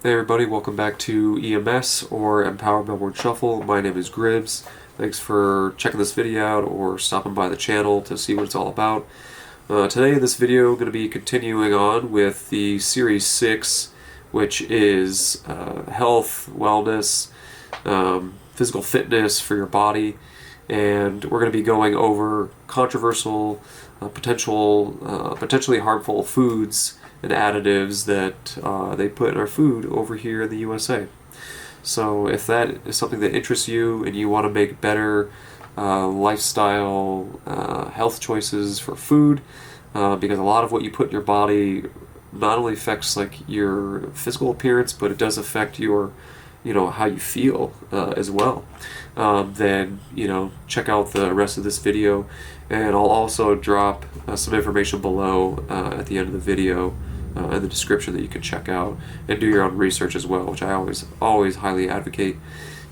Hey everybody, welcome back to EMS or Empower Melbourne Shuffle. My name is Gribbs. Thanks for checking this video out or stopping by the channel to see what it's all about. Today in this video, I'm going to be continuing on with the Series 6, which is health, wellness, physical fitness for your body. And we're going to be going over controversial, potentially harmful foods and additives that they put in our food over here in the USA. So if that is something that interests you and you want to make better lifestyle health choices for food, because a lot of what you put in your body not only affects like your physical appearance, but it does affect your how you feel as well, then check out the rest of this video, and I'll also drop some information below at the end of the video in the description that you can check out and do your own research as well, which I always highly advocate.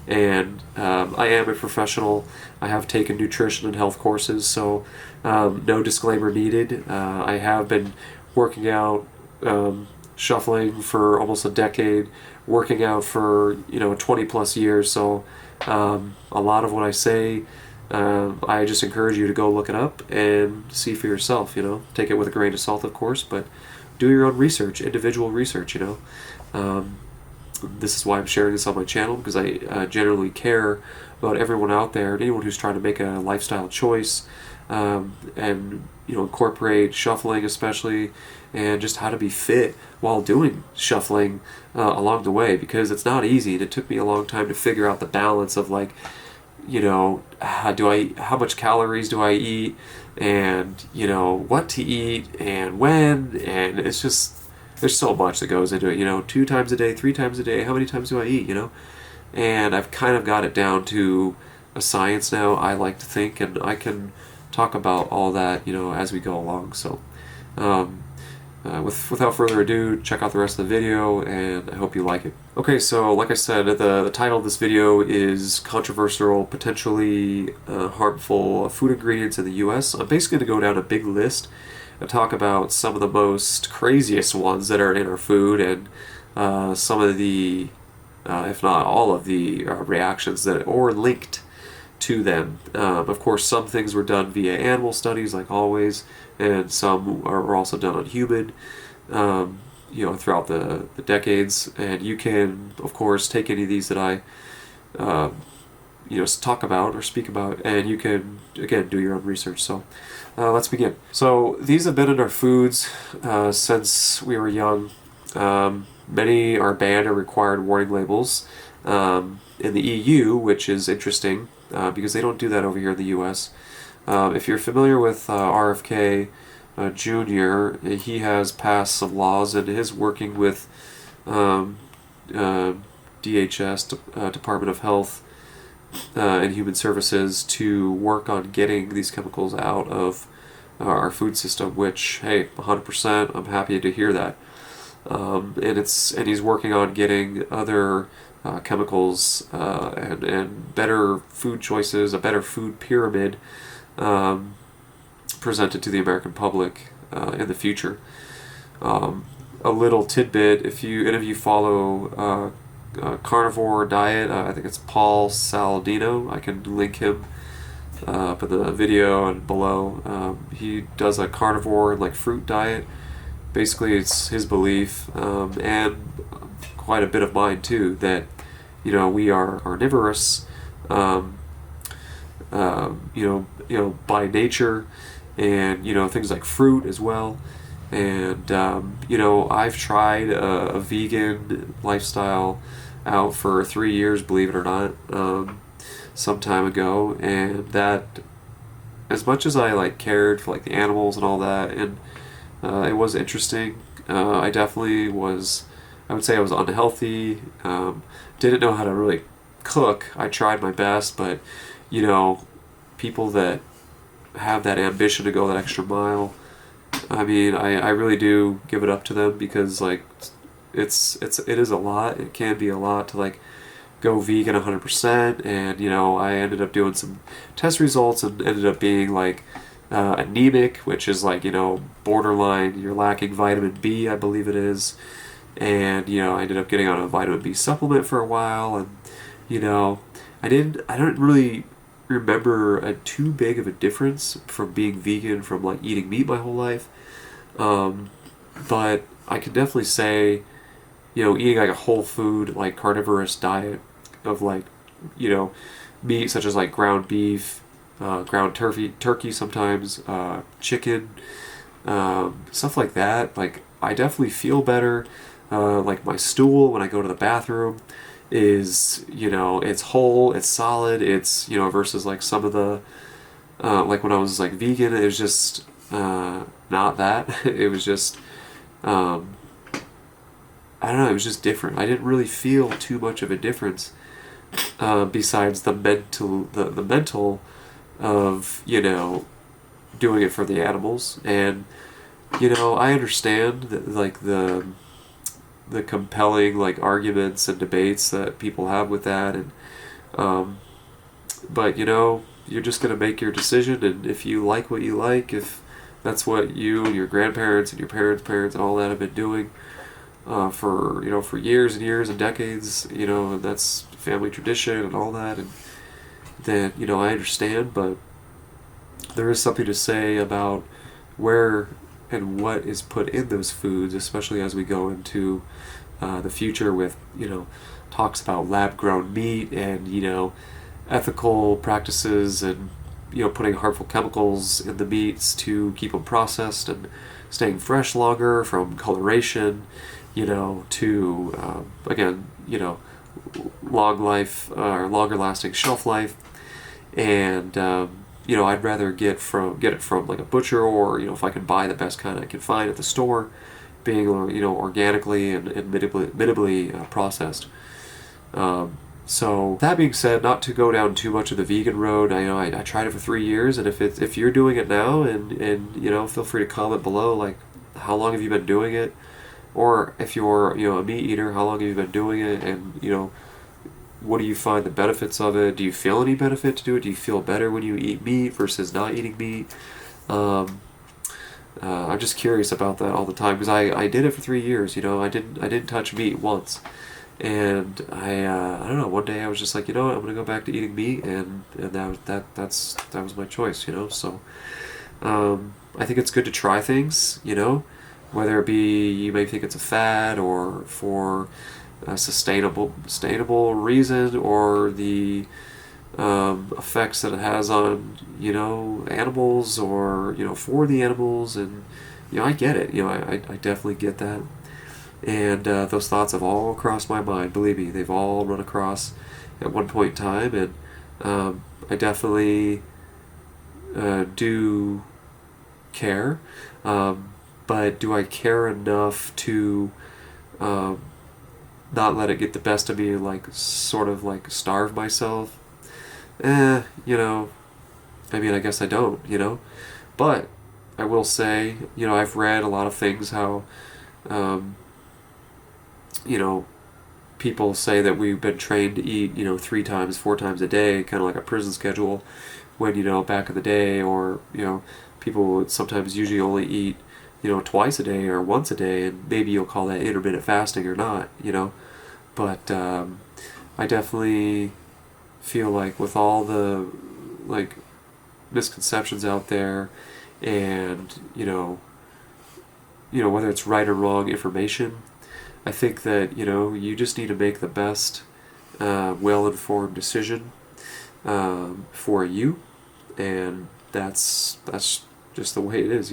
And I am a professional. I have taken nutrition and health courses, so no disclaimer needed. I have been working out, shuffling for almost a decade, working out for 20 plus years, so a lot of what I say, I just encourage you to go look it up and see for yourself. Take it with a grain of salt, of course, but do your own research, individual research. This is why I'm sharing this on my channel, because I generally care about everyone out there, and anyone who's trying to make a lifestyle choice, and incorporate shuffling especially, and just how to be fit while doing shuffling along the way, because it's not easy, and it took me a long time to figure out the balance of how much calories do I eat, and what to eat and when, and it's just, there's so much that goes into it. 2 times a day, 3 times a day, how many times do I eat? And I've kind of got it down to a science now, I like to think, and I can talk about all that as we go along. So without further ado, check out the rest of the video, and I hope you like it. Okay, so like I said, the title of this video is Controversial, Potentially Harmful Food Ingredients in the US. I'm basically going to go down a big list and talk about some of the most craziest ones that are in our food, and some of the, if not all of the reactions that are linked to them. Of course, some things were done via animal studies, like always, and some are also done on human, throughout the decades. And you can, of course, take any of these that I, talk about or speak about, and you can, again, do your own research. So let's begin. So these have been in our foods since we were young. Many are banned or required warning labels in the EU, which is interesting because they don't do that over here in the US. If you're familiar with RFK Jr., he has passed some laws, and is working with DHS, Department of Health and Human Services, to work on getting these chemicals out of our food system, which, hey, 100%, I'm happy to hear that. And he's working on getting other chemicals and better food choices, a better food pyramid presented to the American public in the future. A little tidbit: if any of you follow carnivore diet, I think it's Paul Saladino. I can link him up in the video and below. He does a carnivore like fruit diet. Basically, it's his belief, and quite a bit of mine too, that we are carnivorous, by nature, and things like fruit as well. And I've tried a vegan lifestyle out for 3 years, believe it or not, some time ago, and that, as much as I cared for the animals and all that, and it was interesting, I definitely was, I would say I was unhealthy, didn't know how to really cook. I tried my best, but people that have that ambition to go that extra mile, I mean, I really do give it up to them, because it is a lot. It can be a lot to go vegan 100%, and I ended up doing some test results and ended up being anemic, which is borderline, you're lacking vitamin B, I believe it is, and I ended up getting on a vitamin B supplement for a while, and I don't really remember too big of a difference from being vegan from like eating meat my whole life. But I can definitely say, eating like a whole food, like carnivorous diet of like, meat such as like ground beef, ground turkey sometimes, chicken, stuff like that. Like I definitely feel better. Like my stool when I go to the bathroom is, it's whole, it's solid, it's, versus like some of the, like when I was like vegan, it was just not that. It was just, I don't know, it was just different. I didn't really feel too much of a difference besides the mental of, doing it for the animals. And, I understand that, like the compelling like arguments and debates that people have with that, and but you're just gonna make your decision, and if you like what you like, if that's what you and your grandparents and your parents and all that have been doing for years and years and decades, and that's family tradition and all that, and then I understand, but there is something to say about where and what is put in those foods, especially as we go into the future with talks about lab grown meat and ethical practices, and putting harmful chemicals in the meats to keep them processed and staying fresh longer, from coloration to again long life or longer lasting shelf life. And I'd rather get it from like a butcher, or if I can buy the best kind I can find at the store, being organically and minimally processed. So that being said, not to go down too much of the vegan road, I tried it for 3 years, and if you're doing it now, and feel free to comment below, like how long have you been doing it, or if you're a meat eater, how long have you been doing it, and what do you find the benefits of it? Do you feel any benefit to do it? Do you feel better when you eat meat versus not eating meat? I'm just curious about that all the time, because I did it for 3 years. I didn't touch meat once, and I don't know. One day I was just like, I'm gonna go back to eating meat, and that was my choice. So I think it's good to try things. Whether it be you may think it's a fad, or for a sustainable reason, or the effects that it has on animals, or for the animals, and I get it. I definitely get that, and those thoughts have all crossed my mind. Believe me, they've all run across at one point in time, and I definitely do care, but do I care enough to not let it get the best of me, like sort of like starve myself? I mean, I guess I don't, but I will say, I've read a lot of things how, people say that we've been trained to eat, 3 times, 4 times a day, kind of like a prison schedule, when, back in the day, or, people would sometimes usually only eat, twice a day or once a day, and maybe you'll call that intermittent fasting or not, but I definitely feel like with all the like misconceptions out there, and whether it's right or wrong information, I think that you just need to make the best well-informed decision for you, and that's just the way it is.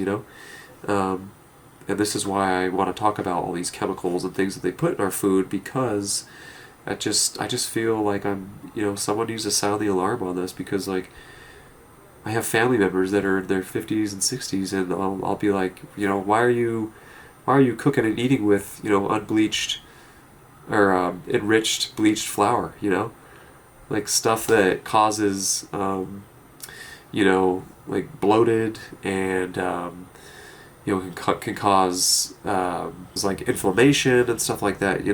And this is why I want to talk about all these chemicals and things that they put in our food, because I just feel like I'm, someone needs to sound the alarm on this, because like I have family members that are in their 50s and 60s, and I'll be like, why are you cooking and eating with, unbleached or enriched bleached flour, like stuff that causes, like bloated, and can cause like inflammation and stuff like that,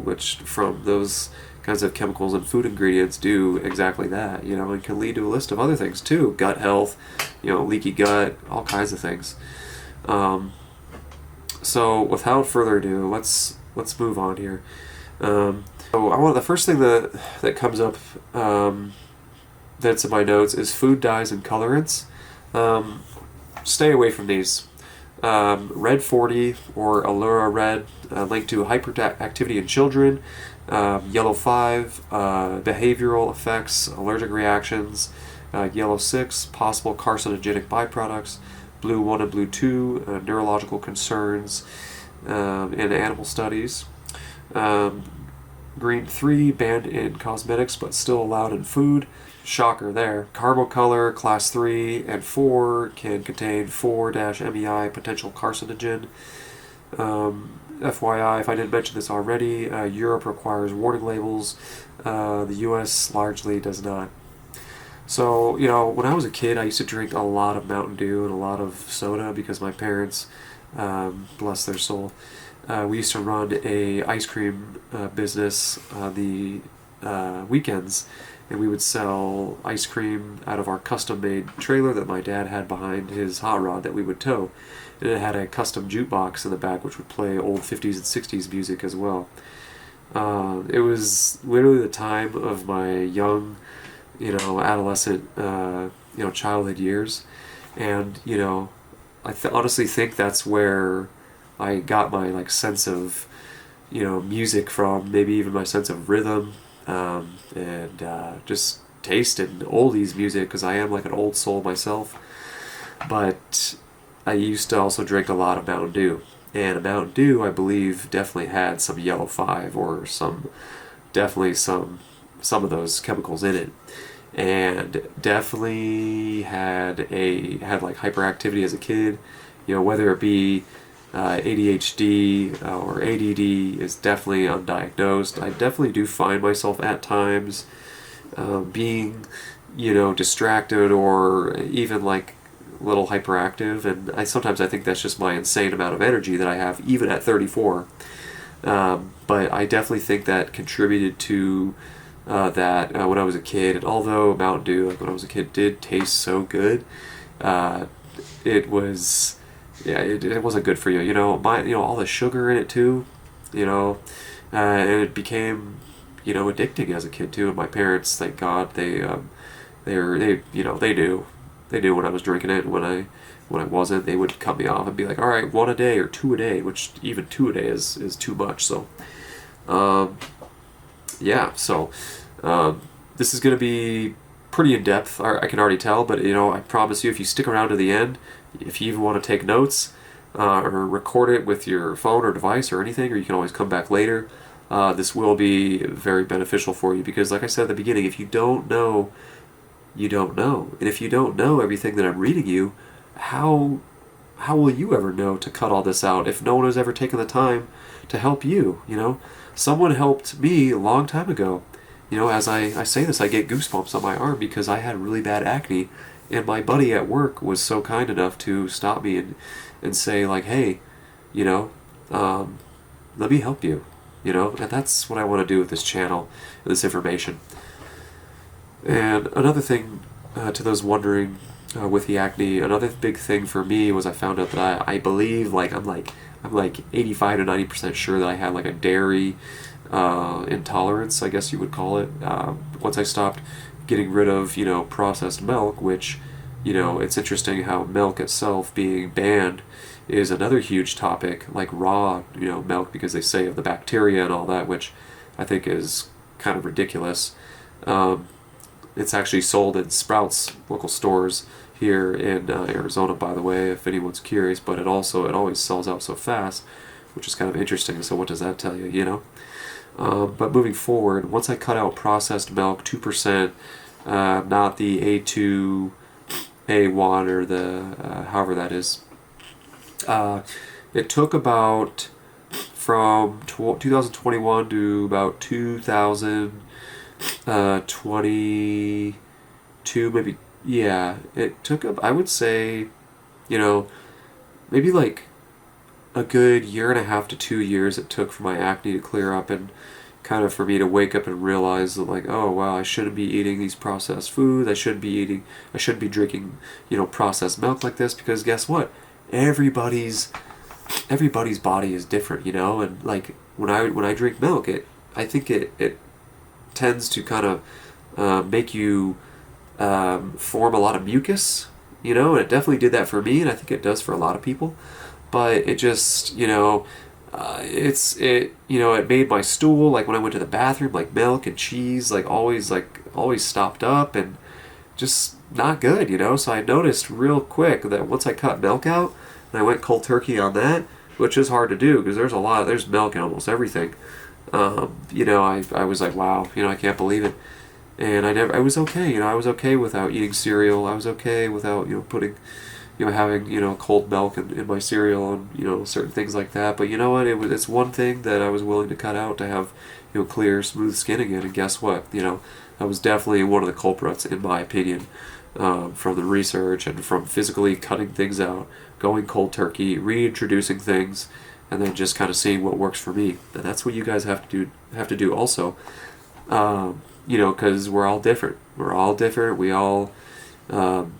which from those kinds of chemicals and food ingredients do exactly that, and can lead to a list of other things too, gut health, leaky gut, all kinds of things. So without further ado, let's let's move on here. So the first thing that comes up that's in my notes is food dyes and colorants. Stay away from these. Red 40 or Allura Red, linked to hyperactivity in children. Yellow 5, behavioral effects, allergic reactions. Yellow 6, possible carcinogenic byproducts. Blue 1 and blue 2, neurological concerns in animal studies. Green 3, banned in cosmetics but still allowed in food. Shocker there. Carbocolor class 3 and 4 can contain 4-MEI, potential carcinogen. FYI, if I didn't mention this already, Europe requires warning labels. The US largely does not. So, when I was a kid, I used to drink a lot of Mountain Dew and a lot of soda because my parents, bless their soul, we used to run a ice cream business on the weekends, and we would sell ice cream out of our custom-made trailer that my dad had behind his hot rod that we would tow. And it had a custom jukebox in the back which would play old 50s and 60s music as well. It was literally the time of my young, adolescent, childhood years. And, I honestly think that's where I got my, sense of, music from, maybe even my sense of rhythm, and just taste in oldies music, because I am, an old soul myself. But I used to also drink a lot of Mountain Dew. And Mountain Dew, I believe, definitely had some Yellow 5 or some of those chemicals in it. And definitely had hyperactivity as a kid, whether it be ADHD or ADD is definitely undiagnosed. I definitely do find myself at times being, distracted or even a little hyperactive, and sometimes I think that's just my insane amount of energy that I have even at 34. But I definitely think that contributed to that when I was a kid. And although Mountain Dew, when I was a kid, did taste so good, it was, it wasn't good for you. All the sugar in it too, and it became, addicting as a kid too. And my parents, thank God, they knew when I was drinking it, and when I wasn't, they would cut me off and be like, all right, 1 a day or 2 a day, which even 2 a day is too much. So, this is going to be pretty in-depth, I can already tell, but, I promise you, if you stick around to the end, if you even want to take notes, or record it with your phone or device or anything, or you can always come back later, this will be very beneficial for you, because like I said at the beginning, if you don't know, you don't know. And if you don't know everything that I'm reading you, how will you ever know to cut all this out if no one has ever taken the time to help you? Someone helped me a long time ago. As I say this, I get goosebumps on my arm because I had really bad acne, and my buddy at work was so kind enough to stop me and say, hey, let me help you, and that's what I want to do with this channel and this information. And another thing, to those wondering, with the acne, another big thing for me was I found out that I believe, I'm 85 to 90% sure that I had a dairy intolerance, I guess you would call it. Once I stopped getting rid of, processed milk, which, it's interesting how milk itself being banned is another huge topic, raw, milk, because they say of the bacteria and all that, which I think is kind of ridiculous. It's actually sold in Sprouts local stores here in Arizona, by the way, if anyone's curious, but it always sells out so fast, which is kind of interesting. So what does that tell you, But moving forward, once I cut out processed milk, 2%, not the A2, A1, or the however that is, it took about from 2021 to about 2022, maybe. Yeah, it took up, I would say, maybe a good year and a half to 2 years it took for my acne to clear up, and kind of for me to wake up and realize that oh wow, I shouldn't be eating these processed foods, I shouldn't be drinking, processed milk like this, because guess what? Everybody's body is different, and when I drink milk, I think it tends to kind of make you form a lot of mucus, and it definitely did that for me, and I think it does for a lot of people. But it just, it made my stool, like when I went to the bathroom, like milk and cheese, always stopped up and just not good, So I noticed real quick that once I cut milk out and I went cold turkey on that, which is hard to do because there's milk in almost everything. I was like, wow, I can't believe it. And I was okay, I was okay without eating cereal. I was okay without, putting, having, cold milk in my cereal and, certain things like that. But you know what? It's one thing that I was willing to cut out to have, clear, smooth skin again. And guess what? That was definitely one of the culprits, in my opinion, from the research and from physically cutting things out, going cold turkey, reintroducing things, and then just kind of seeing what works for me. And that's what you guys have to do also. Because we're all different. We're all different. We all, can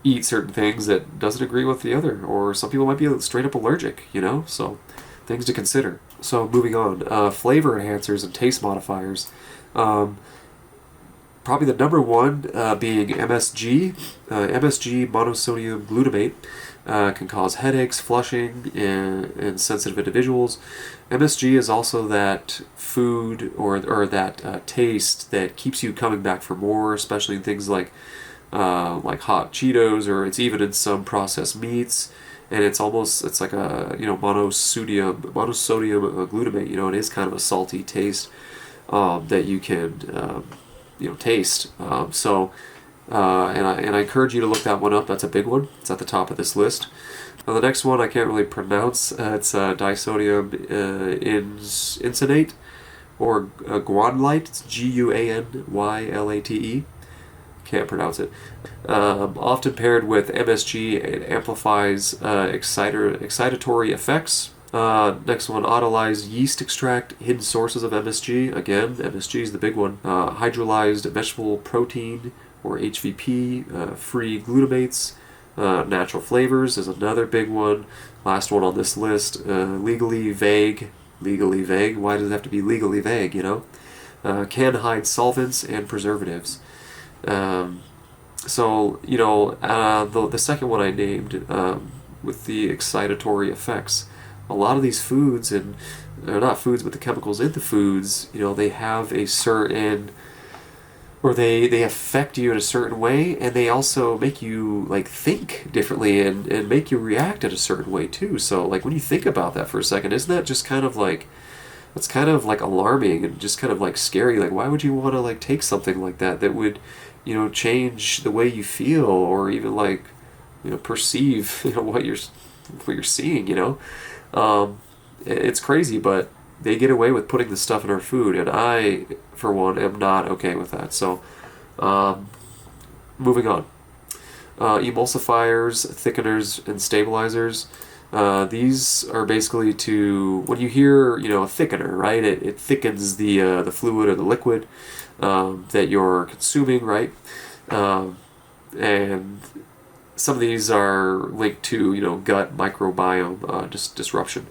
eat certain things that doesn't agree with the other. Or some people might be straight up allergic, So things to consider. So moving on. Flavor enhancers and taste modifiers. Probably the number one being MSG. MSG, monosodium glutamate, can cause headaches, flushing, in sensitive individuals. MSG is also that food or that taste that keeps you coming back for more, especially in things like hot Cheetos, or it's even in some processed meats. And it's like a monosodium glutamate. It is kind of a salty taste that you can taste. And I encourage you to look that one up. That's a big one. It's at the top of this list. The next one I can't really pronounce. It's disodium insinate, or guanylate. It's Guanylate. Can't pronounce it. Often paired with MSG, it amplifies excitatory effects. Next one, autolyzed yeast extract, hidden sources of MSG. Again, MSG is the big one. Hydrolyzed vegetable protein, or HVP, free glutamates. Natural flavors is another big one. Last one on this list, legally vague. Legally vague? Why does it have to be legally vague, Can hide solvents and preservatives. The second one I named, with the excitatory effects, a lot of these foods, and they're not foods, but the chemicals in the foods, they have a certain, or they affect you in a certain way, and they also make you think differently and make you react in a certain way too. So when you think about that for a second, isn't that just kind of it's kind of alarming and just kind of scary? Why would you want to take something like that would change the way you feel, or even perceive what you're seeing? It's crazy, but they get away with putting this stuff in our food, and I, for one, am not okay with that. So, moving on. Emulsifiers, thickeners, and stabilizers. These are basically when you hear, a thickener, right? It thickens the fluid or the liquid that you're consuming, right? And some of these are linked to, gut microbiome disruption.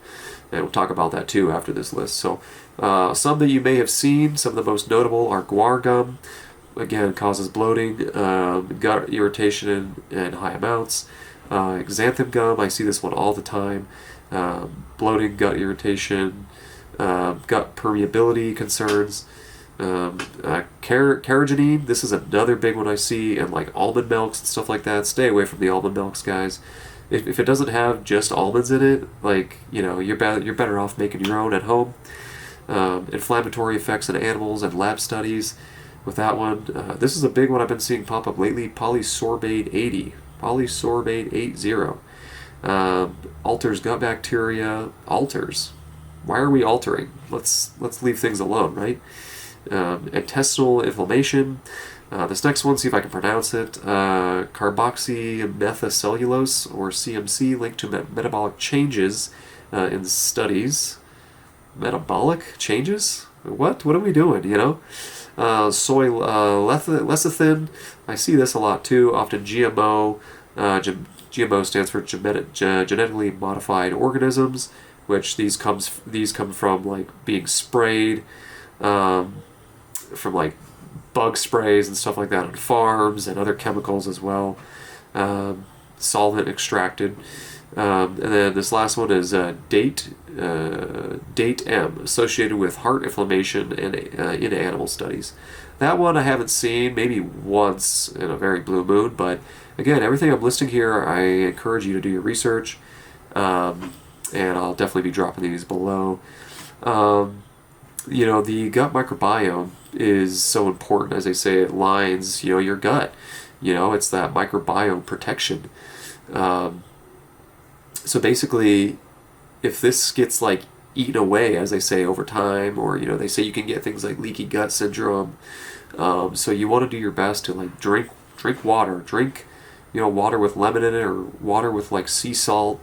And we'll talk about that too after this list. So some that you may have seen, some of the most notable are guar gum. Again, causes bloating, gut irritation in high amounts. Xanthan gum, I see this one all the time. Bloating, gut irritation, gut permeability concerns. Carrageenan, this is another big one I see in almond milks and stuff like that. Stay away from the almond milks, guys. If it doesn't have just almonds in it, you're better off making your own at home. Inflammatory effects in animals and lab studies with that one. This is a big one I've been seeing pop up lately, polysorbate 80. Polysorbate 80. Alters gut bacteria. Alters. Why are we altering? Let's leave things alone, right? Intestinal inflammation. This next one, see if I can pronounce it. Carboxymethylcellulose, or CMC, linked to metabolic changes in studies. Metabolic changes? What are we doing, Soy lecithin, I see this a lot too, often GMO. GMO stands for genetically modified organisms. which these come from like being sprayed, from like bug sprays and stuff like that on farms, and other chemicals as well, solvent extracted. And then this last one is date M, associated with heart inflammation in animal studies. That one I haven't seen, maybe once in a very blue moon, but again, everything I'm listing here, I encourage you to do your research, and I'll definitely be dropping these below. The gut microbiome is so important. As they say, it lines, your gut. It's that microbiome protection. So basically, if this gets like eaten away, as they say, over time, or they say you can get things like leaky gut syndrome. So you want to do your best to like drink water, water with lemon in it, or water with like sea salt,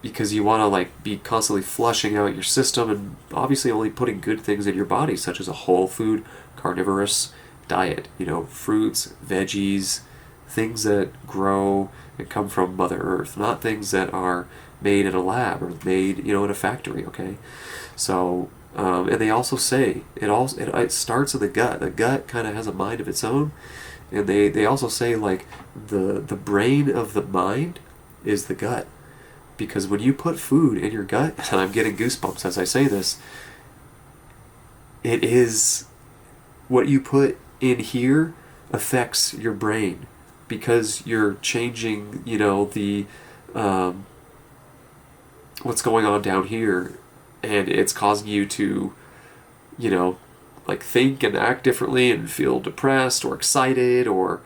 because you want to like be constantly flushing out your system, and obviously only putting good things in your body, such as a whole food, carnivorous diet. Fruits, veggies, things that grow and come from Mother Earth, not things that are made in a lab or made in a factory. Okay, so and they also say it starts in the gut. The gut kind of has a mind of its own, and they also say like the brain of the mind is the gut, because when you put food in your gut, and I'm getting goosebumps as I say this, it is what you put in here affects your brain, because you're changing, the what's going on down here, and it's causing you to, like think and act differently and feel depressed or excited or,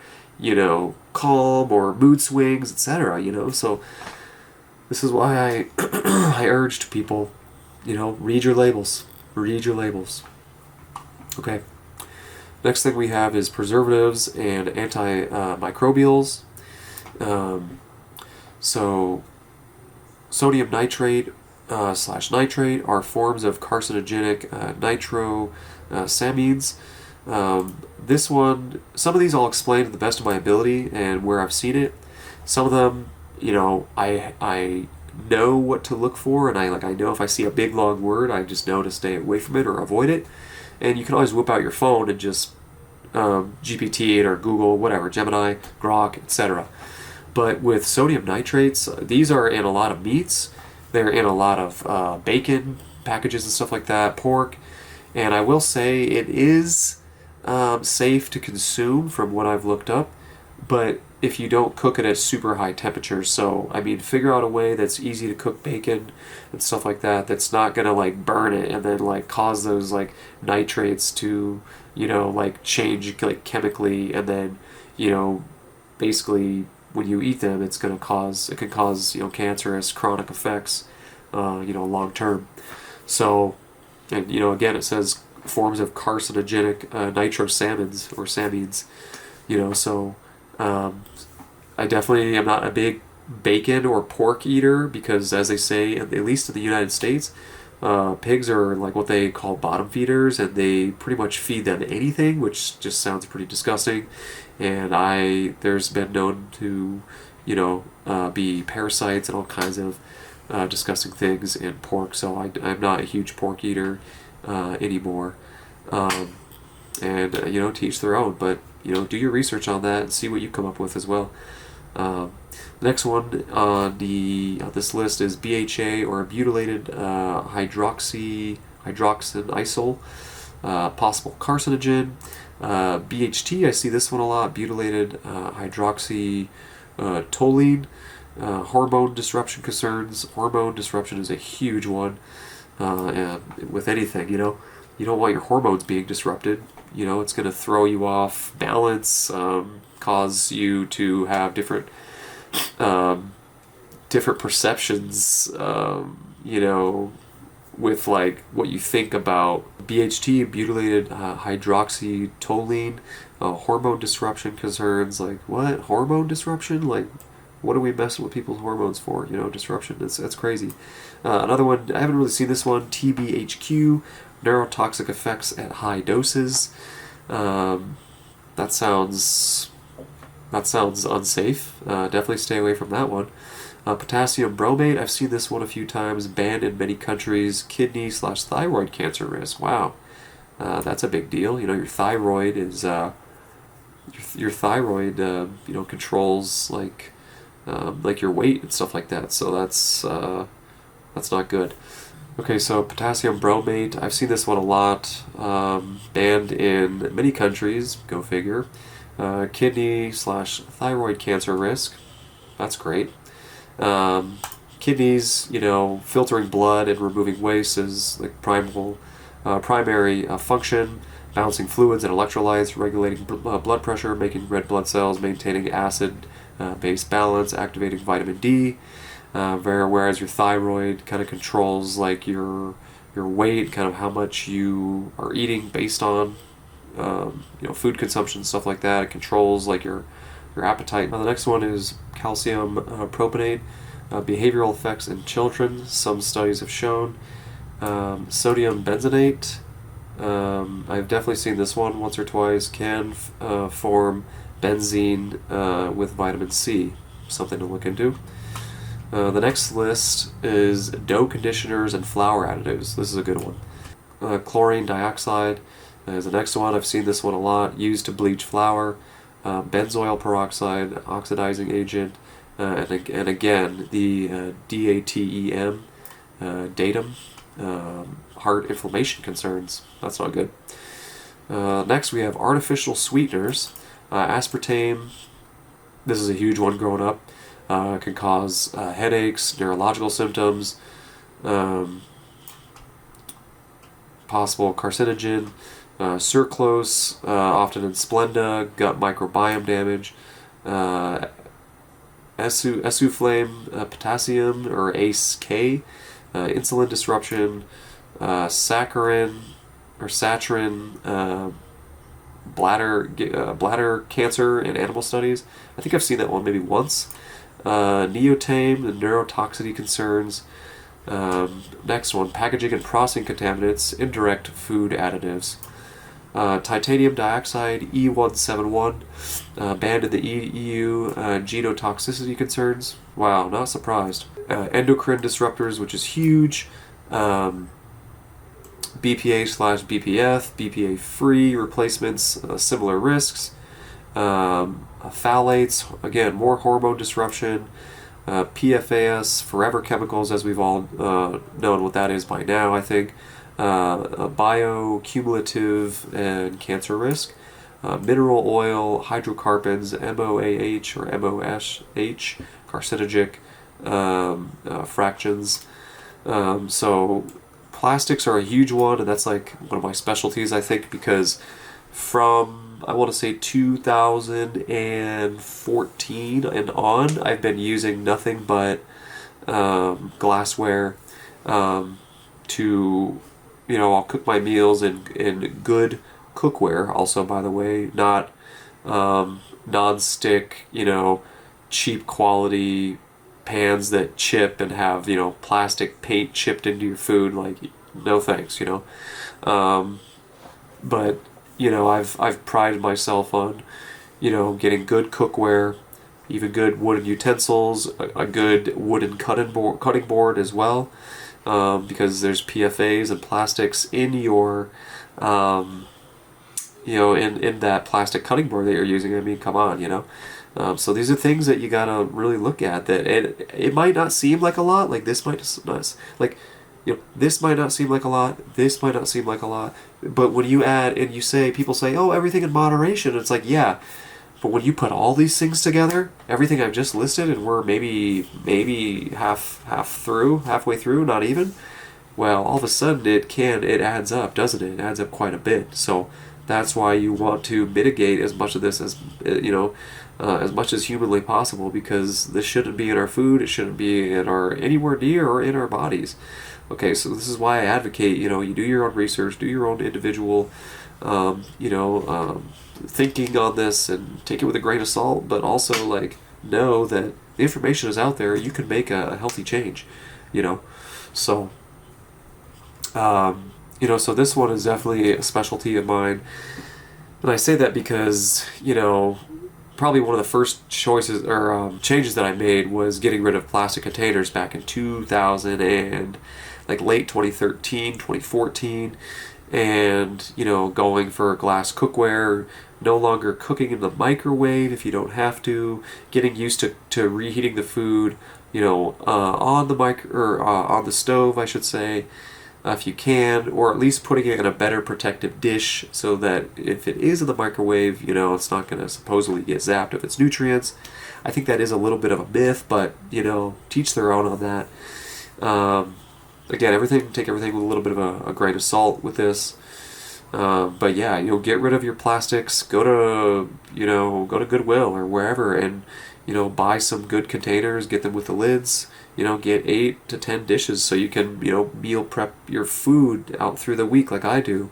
calm or mood swings, etc. So this is why I I urged people, read your labels. Read your labels. Okay. Next thing we have is preservatives and antimicrobials. So sodium nitrate / nitrate are forms of carcinogenic nitrosamines. This one, some of these I'll explain to the best of my ability and where I've seen it. Some of them, I know what to look for, and I know if I see a big long word, I just know to stay away from it or avoid it. And you can always whip out your phone and just GPT it or Google, whatever, Gemini, Grok, etc. But with sodium nitrates, these are in a lot of meats. They're in a lot of bacon packages and stuff like that, pork. And I will say it is safe to consume from what I've looked up, but if you don't cook it at super high temperatures. So, figure out a way that's easy to cook bacon and stuff like that, that's not going to like burn it and then like cause those like nitrates to, like change like chemically, and then, basically when you eat them, it can cause, cancerous chronic effects, long term. So, and again, it says forms of carcinogenic nitrosamines or samines, so I definitely am not a big bacon or pork eater, because as they say, at least in the United States, pigs are like what they call bottom feeders, and they pretty much feed them anything, which just sounds pretty disgusting. And there's been known to, be parasites and all kinds of disgusting things in pork, so I'm not a huge pork eater anymore. And to each their own, but do your research on that and see what you come up with as well. Next one on this list is BHA, or butylated hydroxyisol, possible carcinogen. BHT, I see this one a lot, butylated hydroxytoluene. Hormone disruption concerns. Hormone disruption is a huge one, and with anything, you don't want your hormones being disrupted. It's going to throw you off balance, cause you to have different perceptions, with like what you think about BHT, butylated hydroxytoluene, hormone disruption concerns. Like, what? Hormone disruption? Like, what are we messing with people's hormones for? Disruption. That's crazy. Another one, I haven't really seen this one, TBHQ, neurotoxic effects at high doses. That sounds unsafe. Definitely stay away from that one. Potassium bromate, I've seen this one a few times, banned in many countries. Kidney/thyroid cancer risk. Wow, that's a big deal. Your thyroid is your thyroid, controls like your weight and stuff like that. So that's not good. Okay, so potassium bromate, I've seen this one a lot, banned in many countries, go figure. Kidney/thyroid cancer risk, that's great. Kidneys, filtering blood and removing waste is like primary function, balancing fluids and electrolytes, regulating blood pressure, making red blood cells, maintaining acid base balance, activating vitamin D. Whereas your thyroid kind of controls like your weight, kind of how much you are eating based on food consumption, stuff like that. It controls like your appetite. Now the next one is calcium propionate, behavioral effects in children. Some studies have shown. Sodium benzenate. I've definitely seen this one once or twice. Can form benzene with vitamin C. Something to look into. The next list is dough conditioners and flour additives. This is a good one. Chlorine dioxide is the next one. I've seen this one a lot. Used to bleach flour. Benzoyl peroxide, oxidizing agent, and again the DATEM, datum, heart inflammation concerns. That's not good. Next we have artificial sweeteners. Aspartame. This is a huge one growing up. Can cause headaches, neurological symptoms, possible carcinogen, sucralose, often in Splenda, gut microbiome damage, esuflame, potassium or ACE-K, insulin disruption, saccharin, bladder cancer in animal studies. I think I've seen that one maybe once. Neotame, the neurotoxicity concerns. Next one, packaging and processing contaminants, indirect food additives. Titanium dioxide, E171, banned in the EU, genotoxicity concerns. Wow, not surprised. Endocrine disruptors, which is huge. BPA/BPF, BPA-free replacements, similar risks. Phthalates, again, more hormone disruption. PFAS, forever chemicals, as we've all known what that is by now, I think. Biocumulative and cancer risk. Mineral oil, hydrocarbons, MOAH or MOSH, carcinogenic fractions. So plastics are a huge one, and that's like one of my specialties, I think, because from I want to say 2014 and on, I've been using nothing but glassware to, I'll cook my meals in good cookware. Also, by the way, not non-stick, cheap quality pans that chip and have, plastic paint chipped into your food. Like, no thanks, But I've prided myself on, getting good cookware, even good wooden utensils, a good wooden cutting board as well, because there's PFAs and plastics in your, in that plastic cutting board that you're using. I mean, come on, So these are things that you gotta really look at. That it might not seem like a lot. Like this might not this might not seem like a lot. This might not seem like a lot. But when you add and you say, people say, oh, everything in moderation. It's like, yeah. But when you put all these things together, everything I've just listed, and we're maybe halfway through, not even. Well, all of a sudden it adds up, doesn't it? It adds up quite a bit. So that's why you want to mitigate as much of this as as much as humanly possible, because this shouldn't be in our food. It shouldn't be in anywhere near or in our bodies. Okay, so this is why I advocate, you do your own research, do your own individual, thinking on this, and take it with a grain of salt, but also, know that the information is out there. You can make a healthy change, So, so this one is definitely a specialty of mine. And I say that because, probably one of the first choices or changes that I made was getting rid of plastic containers back in 2000 and like late 2013, 2014, and going for glass cookware, no longer cooking in the microwave if you don't have to, getting used to reheating the food, on the on the stove, I should say, if you can, or at least putting it in a better protective dish so that if it is in the microwave, it's not going to supposedly get zapped of its nutrients. I think that is a little bit of a myth, but teach their own on that. Again, take everything with a little bit of a grain of salt with this. But yeah, get rid of your plastics. Go to Goodwill or wherever, and buy some good containers. Get them with the lids. Get 8 to 10 dishes so you can meal prep your food out through the week like I do.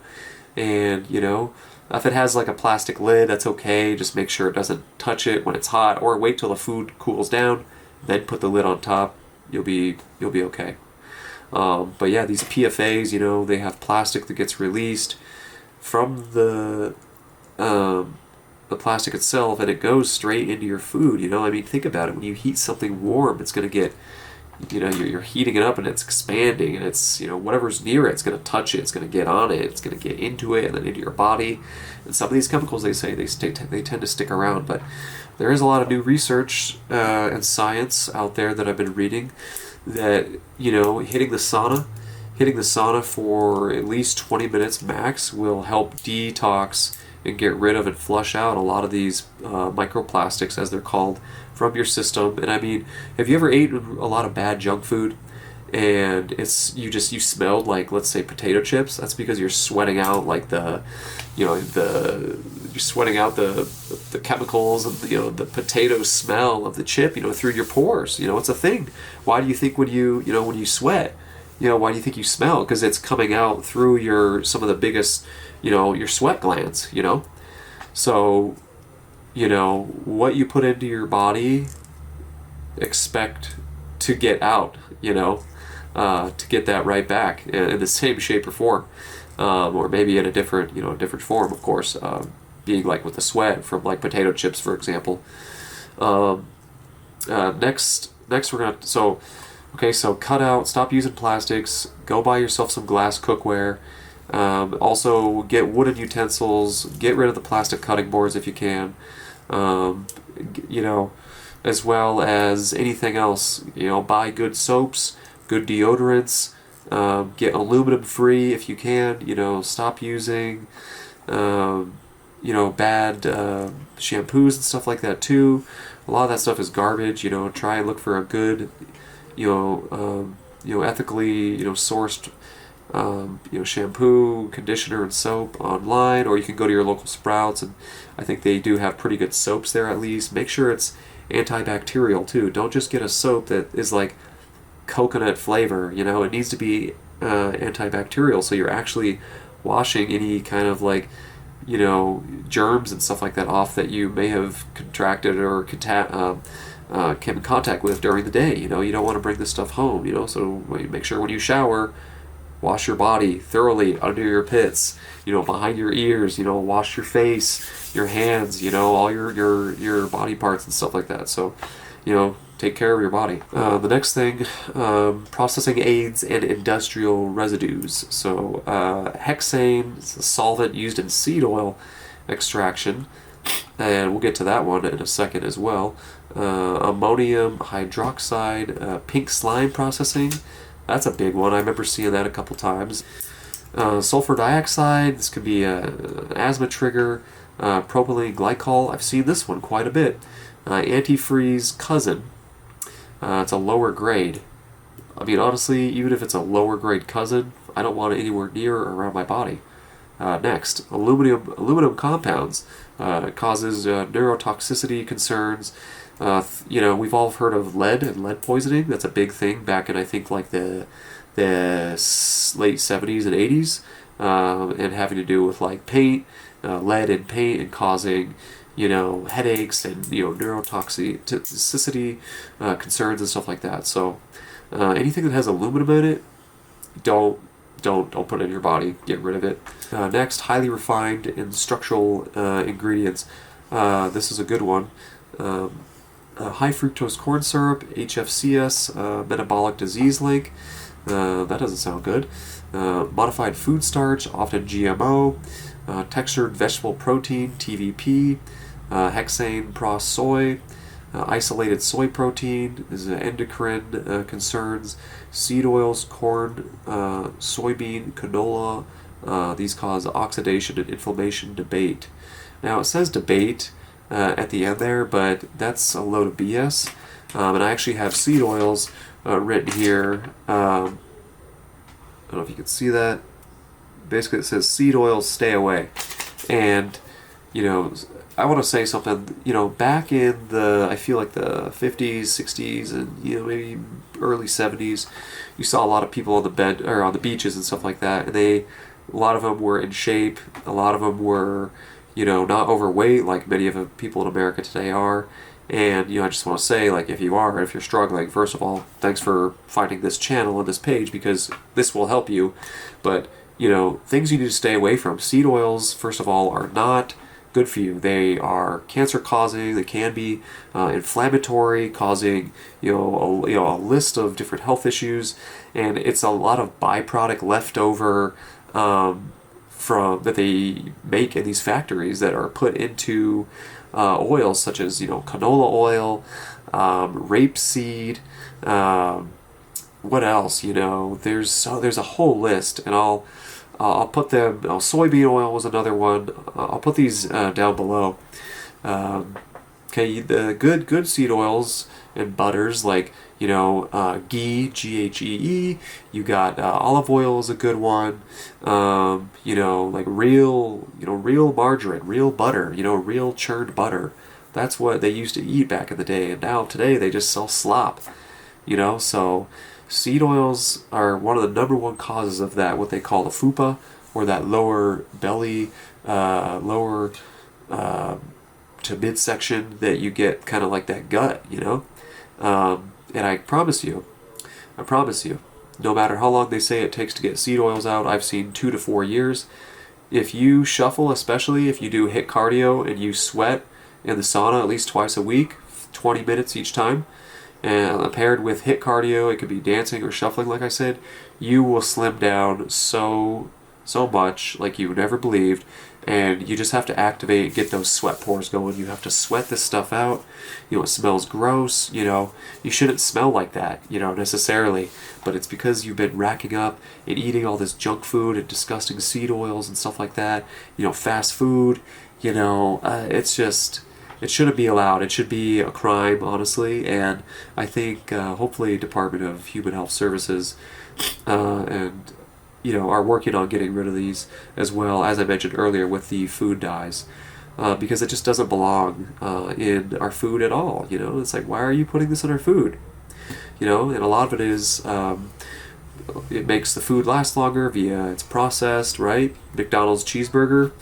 And if it has like a plastic lid, that's okay. Just make sure it doesn't touch it when it's hot, or wait till the food cools down, then put the lid on top. You'll be okay. But yeah, these PFAs, they have plastic that gets released from the plastic itself, and it goes straight into your food. I mean, think about it. When you heat something warm, it's going to get, you're heating it up and it's expanding, and it's, whatever's near it, it's going to touch it, it's going to get on it, it's going to get into it and then into your body. And some of these chemicals, they say, they tend to stick around. But there is a lot of new research and science out there that I've been reading that, hitting the sauna for at least 20 minutes max will help detox and get rid of and flush out a lot of these microplastics, as they're called, from your system. And I mean, have you ever eaten a lot of bad junk food and you smelled like, let's say, potato chips? That's because you're sweating out like you're sweating out the chemicals and the potato smell of the chip through your pores. It's a thing. Why do you think when you sweat, why do you think you smell? Because it's coming out through some of the biggest, your sweat glands. So what you put into your body, expect to get out, to get that right back in the same shape or form, or maybe in a different form, of course, being like with the sweat from like potato chips, for example. Next we're gonna, so cut out, stop using plastics, go buy yourself some glass cookware. Also get wooden utensils, get rid of the plastic cutting boards if you can. As well as anything else, buy good soaps, good deodorants, get aluminum free if you can, stop using, bad shampoos and stuff like that too. A lot of that stuff is garbage. Try and look for a good, ethically, sourced, shampoo, conditioner, and soap online, or you can go to your local Sprouts, and I think they do have pretty good soaps there at least. Make sure it's antibacterial too. Don't just get a soap that is like coconut flavor. It needs to be antibacterial, so you're actually washing any kind of like germs and stuff like that off that you may have contracted or came in contact with during the day. You don't want to bring this stuff home. So make sure when you shower, wash your body thoroughly under your pits, behind your ears, wash your face, your hands, all your body parts and stuff like that. So, take care of your body. The next thing, processing aids and industrial residues. So, hexane is a solvent used in seed oil extraction, and we'll get to that one in a second as well. Ammonium hydroxide, pink slime processing. That's a big one. I remember seeing that a couple times. Sulfur dioxide. This could be an asthma trigger. Propylene glycol. I've seen this one quite a bit. Antifreeze cousin. It's a lower grade. I mean, honestly, even if it's a lower grade cousin, I don't want it anywhere near or around my body. Next, aluminum compounds. It causes neurotoxicity concerns. We've all heard of lead and lead poisoning. That's a big thing back in, I think, like the late 70s and 80s, and having to do with like paint, lead in paint, and causing headaches and neurotoxicity concerns and stuff like that. So anything that has aluminum in it, don't put it in your body. Get rid of it. Next, highly refined and structural ingredients. This is a good one. High fructose corn syrup, HFCS, metabolic disease link. That doesn't sound good. Modified food starch, often GMO. Textured vegetable protein, TVP. Hexane pros soy. Isolated soy protein is endocrine concerns. Seed oils, corn, soybean, canola. These cause oxidation and inflammation. Debate. Now it says debate at the end there, but that's a load of BS. And I actually have seed oils written here. I don't know if you can see that. Basically, it says seed oils, stay away. And, you know, I want to say something, you know, back in the, I feel like the 50s, 60s, and, you know, maybe early 70s, you saw a lot of people on the bed, or on the beaches and stuff like that, and a lot of them were in shape, a lot of them were, you know, not overweight like many of the people in America today are. And, you know, I just want to say, like, if you're struggling, first of all, thanks for finding this channel and this page, because this will help you. But, you know, things you need to stay away from. Seed oils, first of all, are not good for you. They are cancer causing. They can be inflammatory, causing, you know, a list of different health issues. And it's a lot of byproduct left over from that they make in these factories that are put into oils such as, you know, canola oil, rapeseed, what else, you know, there's a whole list, and I'll put them, soybean oil was another one. I'll put these down below. Okay, the good seed oils and butters, like, you know, ghee, Ghee. You got olive oil is a good one. You know, like real margarine, real butter. You know, real churned butter. That's what they used to eat back in the day, and now today they just sell slop. You know, so seed oils are one of the number one causes of that, what they call the fupa, or that lower belly, lower to midsection that you get, kind of like that gut, you know. And I promise you, no matter how long they say it takes to get seed oils out, I've seen 2 to 4 years. If you shuffle, especially if you do HIIT cardio and you sweat in the sauna at least twice a week, 20 minutes each time, and paired with HIIT cardio, it could be dancing or shuffling, like I said, you will slim down so much like you never believed. And you just have to activate, get those sweat pores going. You have to sweat this stuff out. You know, it smells gross. You know, you shouldn't smell like that, you know, necessarily. But it's because you've been racking up and eating all this junk food and disgusting seed oils and stuff like that. You know, fast food. You know, it's just, it shouldn't be allowed. It should be a crime, honestly. And I think hopefully Department of Human Health Services and, you know, are working on getting rid of these as well, as I mentioned earlier with the food dyes, because it just doesn't belong in our food at all. You know, it's like, why are you putting this in our food? You know, and a lot of it is it makes the food last longer via it's processed, right? McDonald's cheeseburger,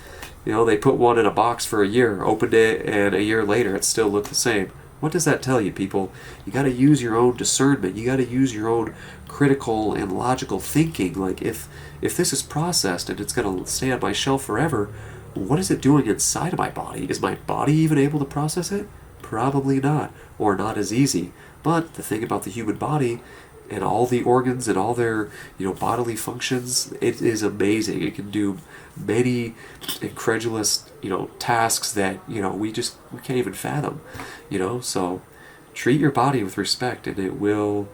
you know, they put one in a box for a year, opened it, and a year later it still looked the same. What does that tell you, people? You got to use your own discernment. You got to use your own critical and logical thinking. Like, if this is processed and it's going to stay on my shelf forever, what is it doing inside of my body? Is my body even able to process it? Probably not, or not as easy. But the thing about the human body and all the organs and all their, you know, bodily functions, it is amazing. It can do many incredulous, you know, tasks that, you know, we can't even fathom, you know. So treat your body with respect, and it will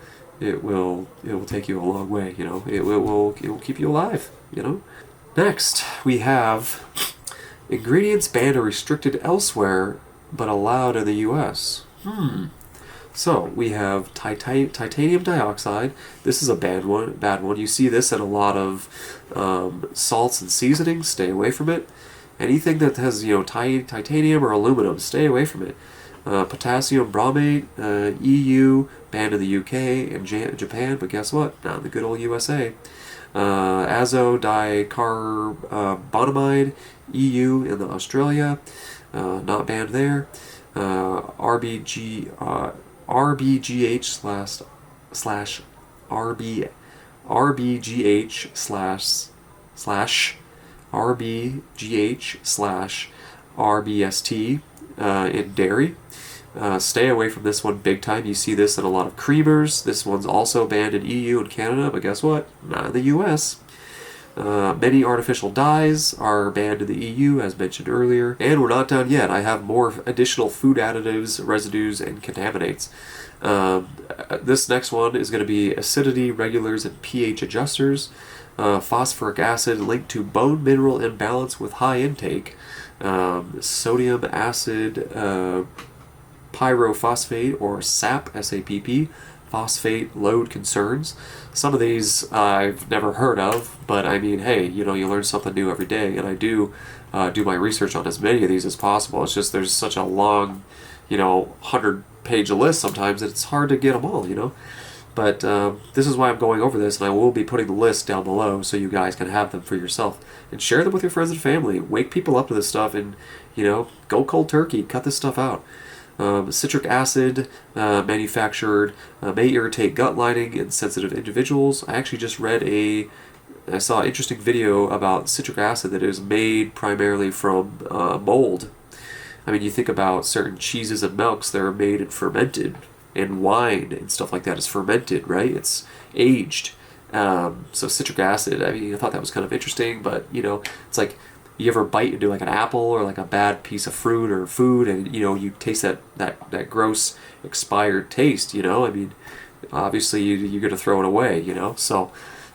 take you a long way, you know. It will keep you alive, you know. Next, we have ingredients banned or restricted elsewhere but allowed in the U.S. So we have titanium dioxide. This is a bad one. You see this in a lot of salts and seasonings. Stay away from it. Anything that has, you know, titanium or aluminum, stay away from it. Potassium bromate, EU, banned in the UK and Japan, but guess what? Not in the good old USA. Azodicarbonamide, EU in Australia, not banned there. RBGH slash RBGH slash RBST in dairy. Stay away from this one big time. You see this in a lot of creamers. This one's also banned in EU and Canada, but guess what? Not in the US. Many artificial dyes are banned in the EU, as mentioned earlier. And we're not done yet. I have more additional food additives, residues, and contaminants. This next one is going to be acidity regulars and pH adjusters. Phosphoric acid linked to bone mineral imbalance with high intake. Sodium acid pyrophosphate, or SAP, SAPP, phosphate load concerns. Some of these I've never heard of, but I mean, hey, you learn something new every day, and I do my research on as many of these as possible. It's just there's such a long, 100-page list sometimes that it's hard to get them all, But this is why I'm going over this, and I will be putting the list down below so you guys can have them for yourself. And share them with your friends and family. Wake people up to this stuff and, go cold turkey. Cut this stuff out. Citric acid manufactured may irritate gut lining in sensitive individuals. I actually just I saw an interesting video about citric acid that is made primarily from mold. I mean, you think about certain cheeses and milks that are made and fermented, and wine and stuff like that is fermented, right? It's aged. So citric acid, I mean, I thought that was kind of interesting, but, it's like, you ever bite into like an apple or like a bad piece of fruit or food, and you taste that gross expired taste, I mean, obviously you're going to throw it away, so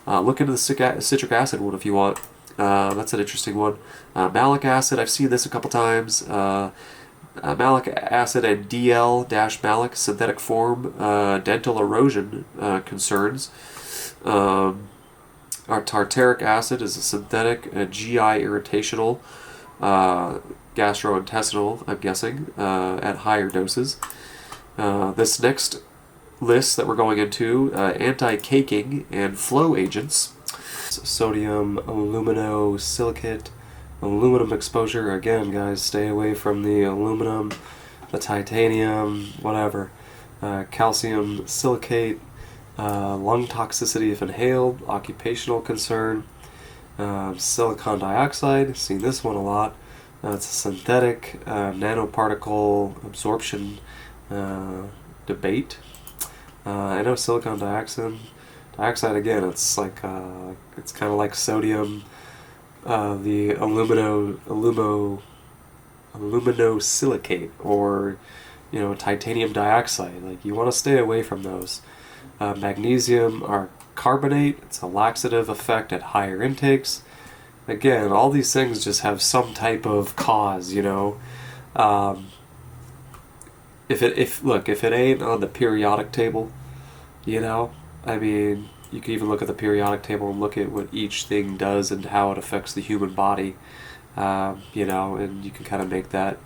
look into the citric acid one if you want. That's an interesting one. Malic acid, I've seen this a couple times. Malic acid and DL-malic synthetic form, dental erosion concerns. Our tartaric acid is a synthetic GI irritational, gastrointestinal, I'm guessing, at higher doses. This next list that we're going into, anti-caking and flow agents. Sodium aluminosilicate, aluminum exposure. Again, guys, stay away from the aluminum, the titanium, whatever. Calcium silicate. Lung toxicity if inhaled, occupational concern, silicon dioxide, seen this one a lot. It's a synthetic nanoparticle absorption debate. I know silicon dioxide again, it's like it's kind of like sodium, the aluminosilicate, or titanium dioxide. Like, you want to stay away from those. Magnesium or carbonate, it's a laxative effect at higher intakes. Again, all these things just have some type of cause, If it ain't on the periodic table, I mean, you can even look at the periodic table and look at what each thing does and how it affects the human body, and you can kind of make that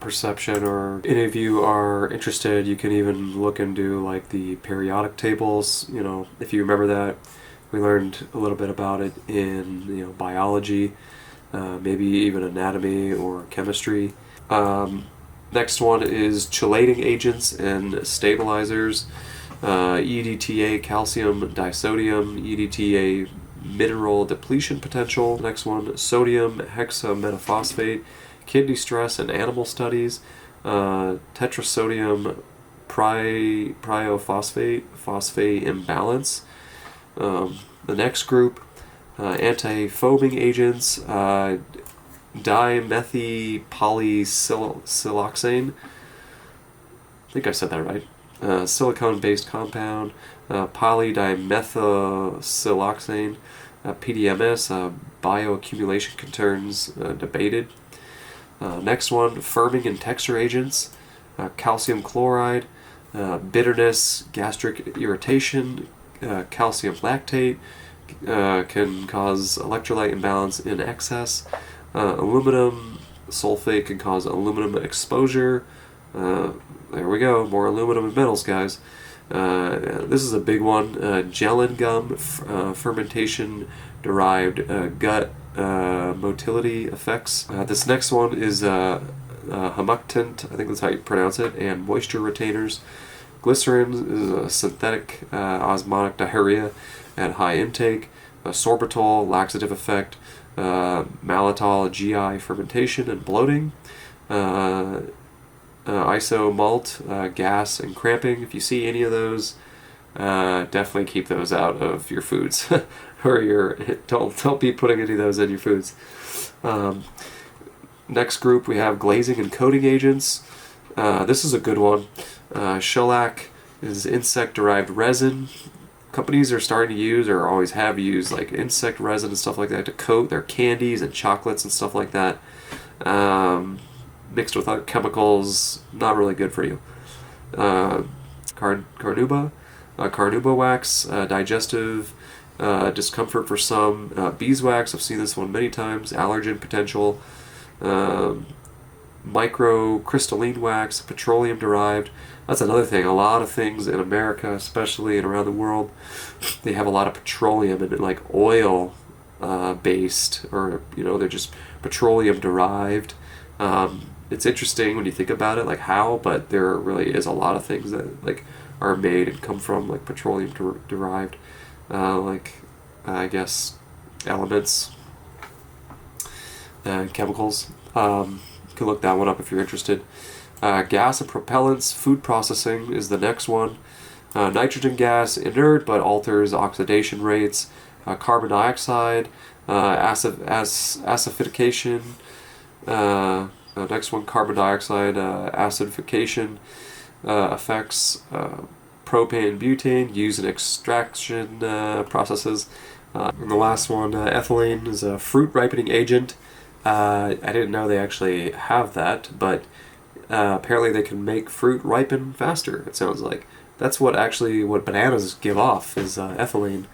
perception. Or any of you are interested, you can even look into like the periodic tables. If you remember that, we learned a little bit about it in biology, maybe even anatomy or chemistry. Next one is chelating agents and stabilizers. EDTA calcium disodium, EDTA mineral depletion potential. Next one, sodium hexametaphosphate, kidney stress and animal studies. Tetrasodium pyrophosphate, phosphate imbalance. The next group, anti-foaming agents, dimethylpolysiloxane. I think I said that right. Silicone-based compound, polydimethylsiloxane, PDMS, bioaccumulation concerns debated. Next one, firming and texture agents, calcium chloride, bitterness, gastric irritation, calcium lactate, can cause electrolyte imbalance in excess. Aluminum sulfate can cause aluminum exposure. There we go, more aluminum and metals, guys. This is a big one. Gellan gum, fermentation-derived gut motility effects. This next one is humectant, I think that's how you pronounce it, and moisture retainers. Glycerin is a synthetic osmotic diarrhea at high intake. Sorbitol, laxative effect. maltol GI fermentation and bloating, iso malt, gas and cramping. If you see any of those, definitely keep those out of your foods, or don't be putting any of those in your foods. Next group we have glazing and coating agents. This is a good one. Shellac is insect-derived resin. Companies are starting to use, or always have used, like insect resin and stuff like that to coat their candies and chocolates and stuff like that. Mixed with other chemicals, not really good for you. Carnauba wax, digestive discomfort for some. Beeswax, I've seen this one many times. Allergen potential. Microcrystalline wax, petroleum derived. That's another thing. A lot of things in America, especially, and around the world, they have a lot of petroleum and like oil based, or they're just petroleum derived. It's interesting when you think about it, like how, but there really is a lot of things that like are made and come from like petroleum derived, like I guess elements and chemicals. You can look that one up if you're interested. Gas and propellants, food processing is the next one. Nitrogen gas, inert but alters oxidation rates. Carbon dioxide, acidification. Next one, carbon dioxide, acidification affects propane and butane used in extraction processes. And the last one, ethylene, is a fruit ripening agent. I didn't know they actually have that, but apparently they can make fruit ripen faster, it sounds like. That's what bananas give off, is ethylene,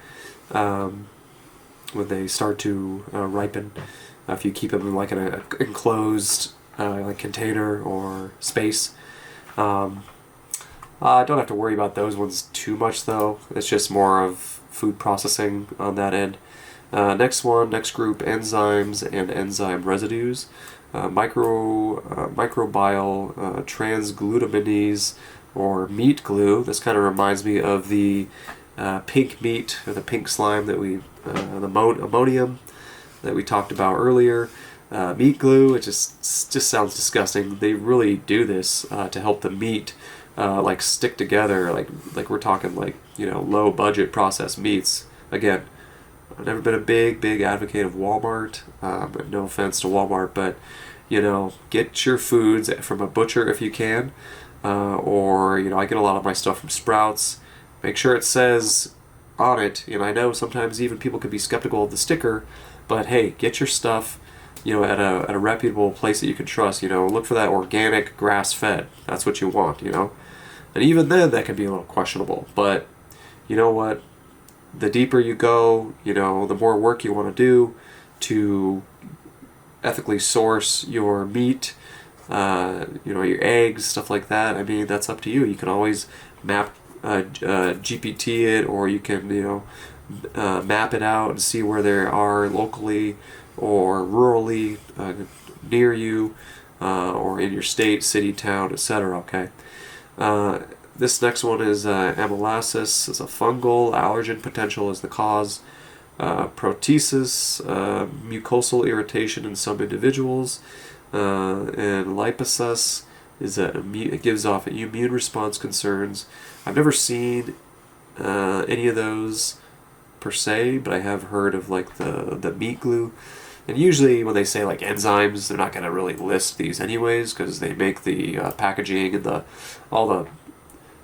when they start to ripen. If you keep them in like an enclosed like container or space. I don't have to worry about those ones too much though. It's just more of food processing on that end. Next group, enzymes and enzyme residues. Microbial transglutaminase, or meat glue. This kind of reminds me of the pink meat, or the pink slime that the ammonium that we talked about earlier. Meat glue, it just sounds disgusting. They really do this to help the meat like stick together, like we're talking like low budget processed meats. Again, I've never been a big advocate of Walmart. No offense to Walmart, but get your foods from a butcher if you can, or I get a lot of my stuff from Sprouts. Make sure it says on it. I know sometimes even people can be skeptical of the sticker, but hey, get your stuff at a reputable place that you can trust. Look for that organic, grass-fed. That's what you want. And even then, that can be a little questionable. But you know what? The deeper you go, the more work you want to do to ethically source your meat, your eggs, stuff like that. I mean, that's up to you. You can always map GPT it, or you can map it out and see where there are locally or rurally near you, or in your state, city, town, etc. Okay. This next one is amylasis. It's a fungal allergen potential is the cause. Protesis, mucosal irritation in some individuals, and lipasus is it gives off immune response concerns. I've never seen any of those per se, but I have heard of like the meat glue. And usually when they say like enzymes, they're not going to really list these anyways, because they make the packaging and all the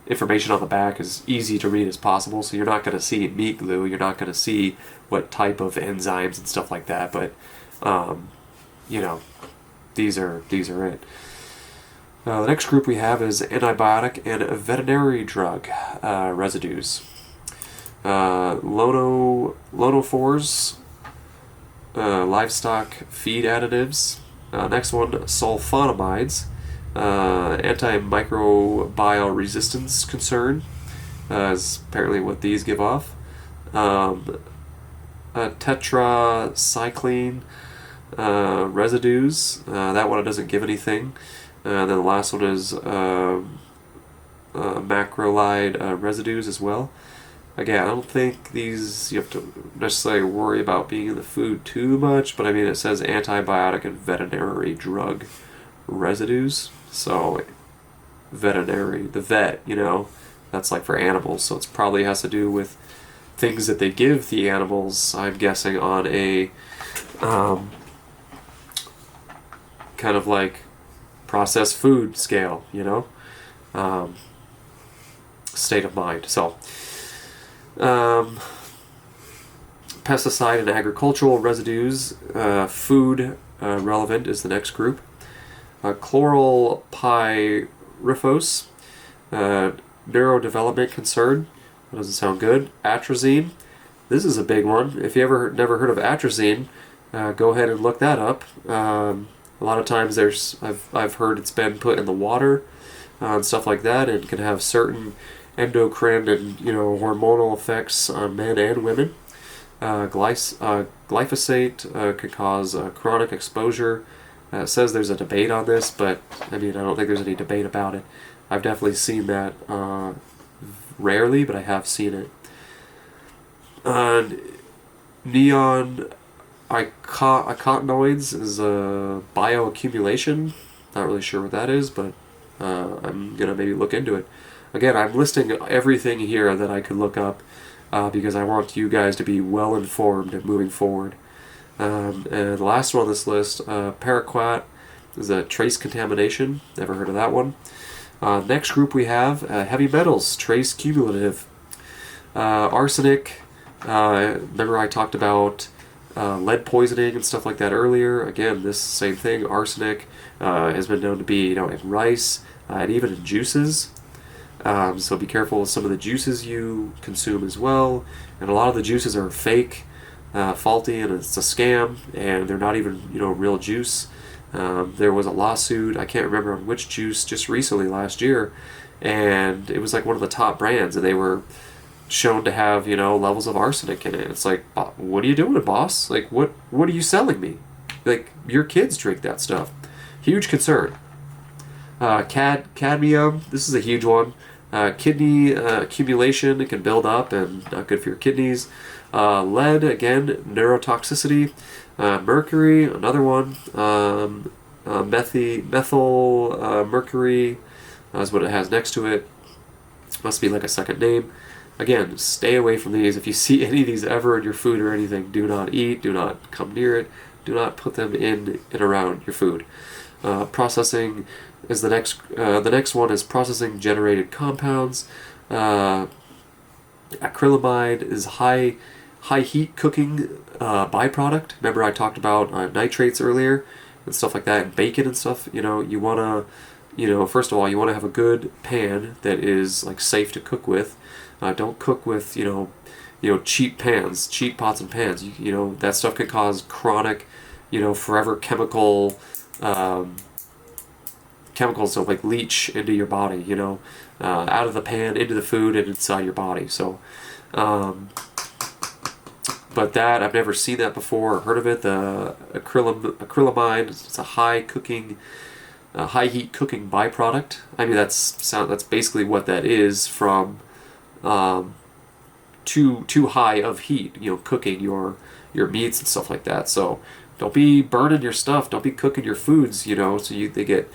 information on the back as easy to read as possible. So you're not going to see meat glue. You're not going to see what type of enzymes and stuff like that. But these are it. The next group we have is antibiotic and veterinary drug residues. Lonophores, livestock feed additives. Next one, sulfonamides, antimicrobial resistance concern, is apparently what these give off. Tetracycline residues, that one doesn't give anything. Then the last one is macrolide residues as well. Again, I don't think these you have to necessarily worry about being in the food too much, but I mean, it says antibiotic and veterinary drug residues. So, veterinary, the vet, that's like for animals, so it probably has to do with things that they give the animals, I'm guessing, on a kind of like processed food scale, state of mind. So, pesticide and agricultural residues, food relevant is the next group. Chloral pyrifos, neurodevelopment concern. That doesn't sound good. Atrazine. This is a big one. If you ever never heard of atrazine, go ahead and look that up. A lot of times I've heard it's been put in the water and stuff like that, and can have certain endocrine and hormonal effects on men and women. Glyphosate could cause chronic exposure. It says there's a debate on this, but I mean, I don't think there's any debate about it. I've definitely seen that, rarely, but I have seen it. Neon icotinoids is a bioaccumulation. Not really sure what that is, but I'm going to maybe look into it. Again, I'm listing everything here that I could look up because I want you guys to be well informed and moving forward. And the last one on this list, paraquat, is a trace contamination. Never heard of that one. Next group we have heavy metals, trace cumulative. Arsenic, remember I talked about lead poisoning and stuff like that earlier. Again, this same thing, arsenic, has been known to be in rice and even in juices. So be careful with some of the juices you consume as well. And a lot of the juices are fake, faulty, and it's a scam, and they're not even real juice. There was a lawsuit, I can't remember on which juice, just recently last year, and it was like one of the top brands, and they were shown to have levels of arsenic in it. It's like, what are you doing, boss? Like, what are you selling me? Like, your kids drink that stuff. Huge concern. Cadmium, this is a huge one. Kidney accumulation, it can build up and not good for your kidneys. Lead, again, neurotoxicity. Mercury, another one. Methyl mercury is what it has next to it. Must be like a second name. Again, stay away from these. If you see any of these ever in your food or anything, do not eat, do not come near it, do not put them in and around your food. Processing is the next one is processing generated compounds. Acrylamide is high heat cooking byproduct. Remember I talked about nitrates earlier and stuff like that, and bacon and stuff. You want to, first of all, you want to have a good pan that is like safe to cook with. Don't cook with cheap pans, cheap pots and pans. That stuff can cause chronic, forever chemicals that like leach into your body. Out of the pan into the food and inside your body. So. But that, I've never seen that before or heard of it. The acrylamide, it's a high heat cooking byproduct. I mean, that's basically what that is from too high of heat, cooking your meats and stuff like that. So don't be burning your stuff. Don't be cooking your foods, so they get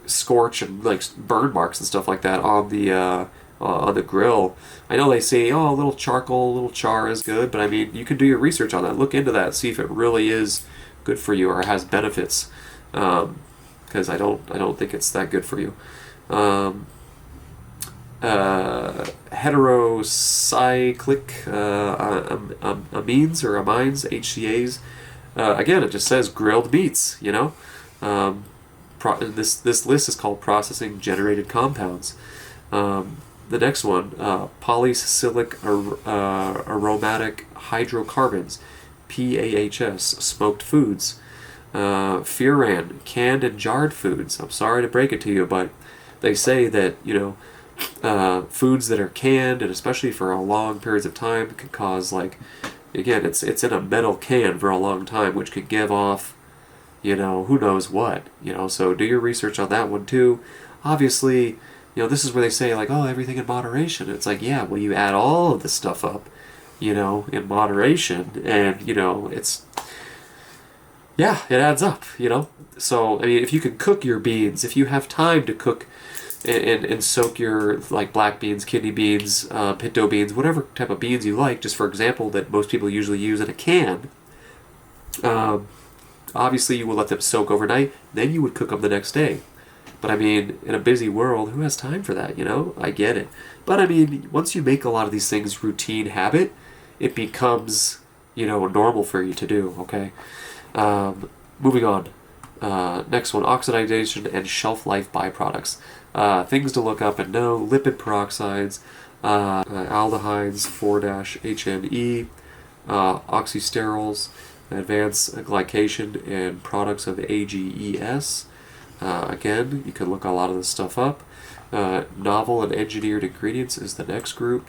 scorch and like burn marks and stuff like that on the grill. I know they say, a little charcoal, a little char is good, but I mean, you can do your research on that. Look into that, see if it really is good for you or has benefits. Because I don't think it's that good for you. Heterocyclic amines or amines, HCAs. Again, it just says grilled meats. This list is called processing generated compounds. The next one, polycyclic aromatic hydrocarbons, PAHs, smoked foods. Furan, canned and jarred foods. I'm sorry to break it to you, but they say that, foods that are canned, and especially for long periods of time, can cause, like, again, it's in a metal can for a long time, which could give off, who knows what. So do your research on that one too. Obviously, this is where they say like, oh, everything in moderation. It's like, yeah, well, you add all of this stuff up, in moderation, and yeah, it adds up. So I mean, if you can cook your beans, if you have time to cook and soak your like black beans, kidney beans, pinto beans, whatever type of beans you like, just for example, that most people usually use in a can. Obviously, you would let them soak overnight, then you would cook them the next day. But I mean, in a busy world, who has time for that, I get it. But I mean, once you make a lot of these things routine habit, it becomes, normal for you to do, okay? Moving on. Next one, oxidation and shelf life byproducts. Things to look up and know: lipid peroxides, aldehydes, 4-HNE, oxysterols, advanced glycation, and products of AGES. Again, you can look a lot of this stuff up. Novel and engineered ingredients is the next group.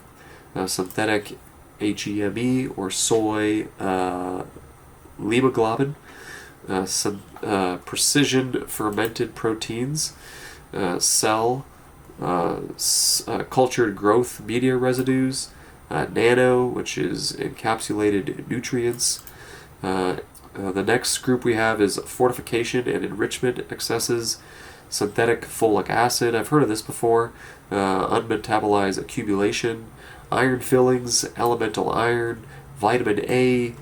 Synthetic HEME or soy hemoglobin. Precision fermented proteins. Cell cultured growth media residues. Nano, which is encapsulated nutrients. The next group we have is fortification and enrichment excesses, synthetic folic acid, I've heard of this before, unmetabolized accumulation, iron fillings, elemental iron, vitamin A,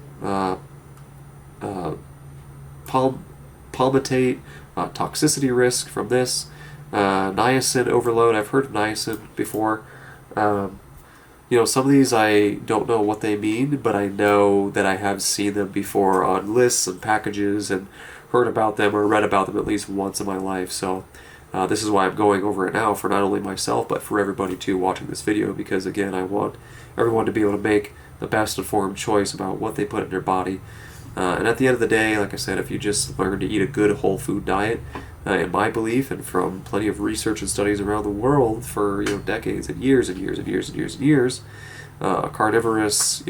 palmitate, toxicity risk from this, niacin overload, I've heard of niacin before. Some of these I don't know what they mean, but I know that I have seen them before on lists and packages and heard about them or read about them at least once in my life. So this is why I'm going over it now for not only myself, but for everybody too watching this video, because again, I want everyone to be able to make the best informed choice about what they put in their body. And at the end of the day, like I said, if you just learn to eat a good whole food diet, in my belief, and from plenty of research and studies around the world for decades and years and years and years and years and years, a carnivorous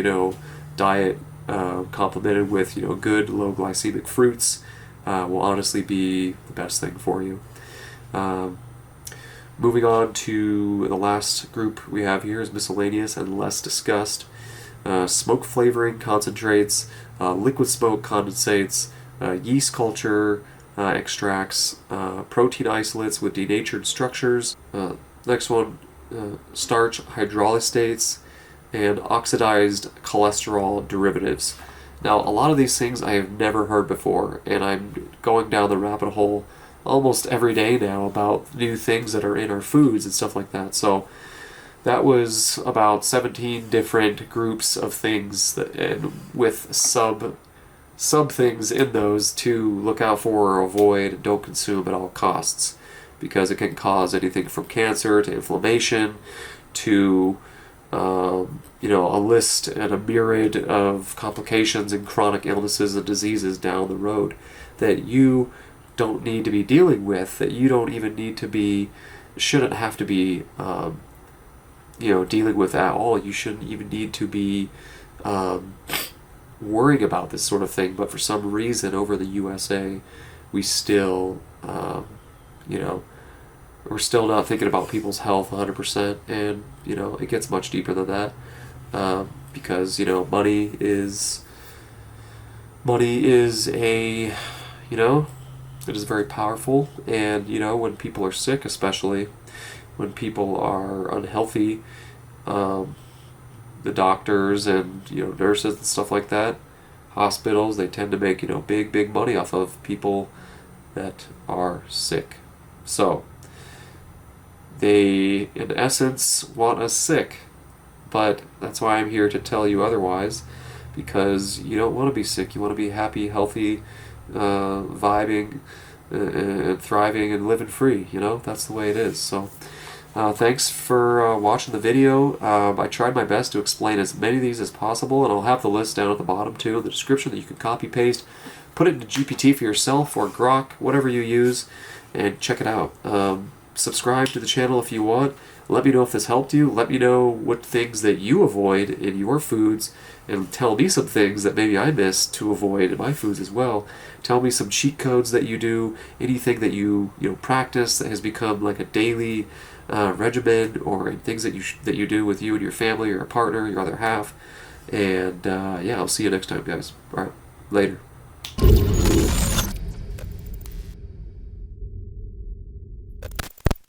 diet complemented with good low glycemic fruits will honestly be the best thing for you. Moving on to the last group we have here is miscellaneous and less discussed. Smoke flavoring concentrates, liquid smoke condensates, yeast culture extracts, protein isolates with denatured structures. Next one, starch hydrolysates, and oxidized cholesterol derivatives. Now, a lot of these things I have never heard before, and I'm going down the rabbit hole almost every day now about new things that are in our foods and stuff like that. So that was about 17 different groups of things and with sub things in those to look out for or avoid and don't consume at all costs, because it can cause anything from cancer to inflammation to a list and a myriad of complications and chronic illnesses and diseases down the road that you don't need to be dealing with, that you don't even need to be, shouldn't have to be dealing with at all. You shouldn't even need to be worrying about this sort of thing, but for some reason over the USA we still we're still not thinking about people's health 100%, and it gets much deeper than that, because money is a it is very powerful, and when people are sick, especially when people are unhealthy, the doctors and nurses and stuff like that, hospitals, they tend to make big money off of people that are sick. So they in essence want us sick, but that's why I'm here to tell you otherwise, because you don't want to be sick. You want to be happy, healthy, vibing, and thriving and living free. That's the way it is. So thanks for watching the video. I tried my best to explain as many of these as possible, and I'll have the list down at the bottom too in the description that you can copy paste, put it into GPT for yourself or Grok, whatever you use, and check it out. Subscribe to the channel if you want. Let me know if this helped you. Let me know what things that you avoid in your foods, and tell me some things that maybe I missed to avoid in my foods as well. Tell me some cheat codes that you do, anything that you practice that has become like a daily regimen or in things that you do with you and your family or your partner, your other half. And yeah, I'll see you next time, guys. All right, later.